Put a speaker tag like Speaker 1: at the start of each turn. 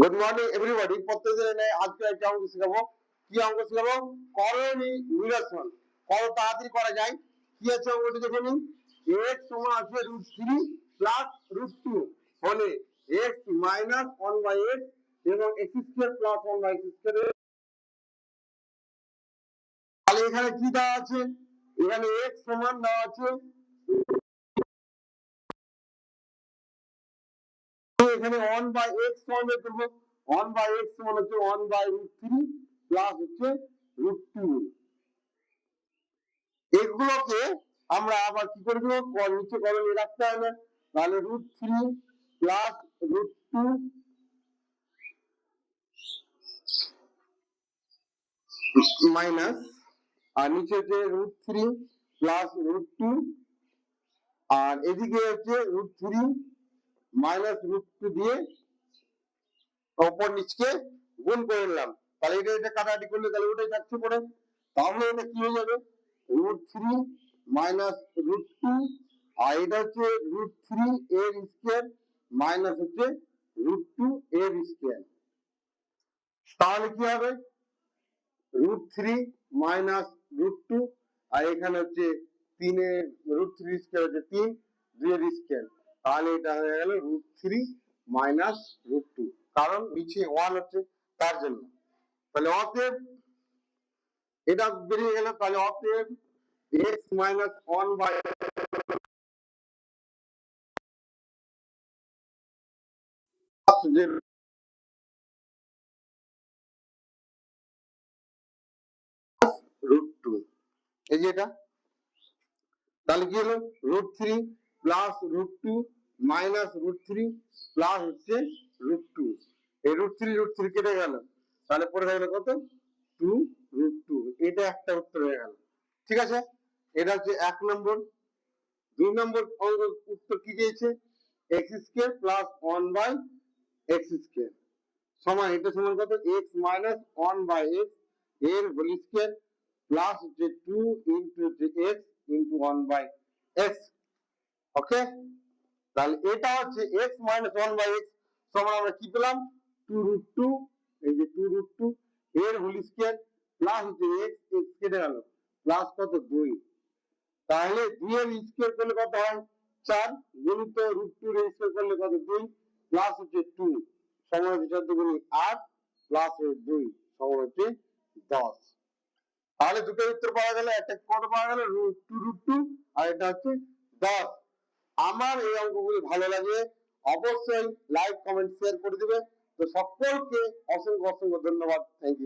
Speaker 1: Good morning everybody. প্রত্যেকদিনের ন্যায় আজকে একটা অঙ্ক শিখাবো। কি অঙ্ক শিখাবো? করণী নিরসন। কত তাড়াতাড়ি করা যায়। কি আছে অঙ্কটি দেখে নিন। x সমান আছে √3 প্লাস √2 হলে x মাইনাস 1/x এবং x² প্লাস 1/x²। তাহলে এখানে কি দেওয়া আছে? এখানে x সমান দেওয়া আছে, এখানে 1/x সমান বের করব। 1/x সমান হচ্ছে 1/√3 প্লাস হচ্ছে √2। এগুলোকে আমরা আবার কি করে দেব? নিচে করণীয় রাখতে হবে। তাহলে √3 প্লাস √2 মাইনাস, আর নিচে হচ্ছে √3 প্লাস √2, আর এদিকে হচ্ছে √3 মাইনাস √2 দিয়ে উপর নিচকে গুণ করে নিলাম। তাহলে এটা কাটাকাটি করলে তাহলে ওটাই থাকছে পড়ে। তাহলে এটা কি হয়ে যাবে? √3 মাইনাস √2, আর এটা হচ্ছে √3 এর স্কয়ার মাইনাস হচ্ছে √2 এর স্কয়ার। তাহলে কি হবে? √3 মাইনাস √2, আর এখানে হচ্ছে 3 এর √3 স্কয়ার হচ্ছে 3, 2 এর স্কয়ার। তাহলে এটা হয়ে গেল √3 মাইনাস √2, কারণ নিচে 1 হচ্ছে তার জন্য। তাহলে অতএব এটা বেরিয়ে গেল। তাহলে অতএব x মাইনাস 1/, যে √2, এই যে এটা। তাহলে কি হলো? √3 প্লাস √2 মাইনাস √3 প্লাস হচ্ছে √2। এই √3 কেটে গেল, তাহলে পড়ে থাকলো কত? 2√2। এটা একটা উত্তর হয়ে গেল। ঠিক আছে, এটা হচ্ছে 1 নম্বর। 2 নম্বর অঙ্কের উত্তর কি দিয়েছে? x² প্লাস 1/x² সমান, এটা সমান কত? x মাইনাস 1/x এর হোল স্কয়ার প্লাস হচ্ছে 2 ইনটু x ইনটু 1/x। ওকে, তাহলে এটা হচ্ছে x মাইনাস 1/x সমান আমরা কি পেলাম? 2√2। এই যে 2√2 এর হোল স্কয়ার প্লাস হচ্ছে x, x কেটে গেল, প্লাস কত? 2। তাহলে 2 এর স্কয়ার করলে কত হয়? 4 গুণিত √2 এর স্কয়ার করলে কত? 2 প্লাস হচ্ছে 2 সমান হচ্ছে 14 গুণিত 8 প্লাস 2 সমান হচ্ছে 10। তাহলে দুটো উত্তর পাওয়া গেল। একটা কত পাওয়া গেল? √2, আর এটা হচ্ছে 10। আমার এই অঙ্কগুলি ভালো লাগে অবশ্যই লাইক কমেন্ট শেয়ার করে দিবে। তো সকলকে অসংখ্য অসংখ্য ধন্যবাদ। Thank you.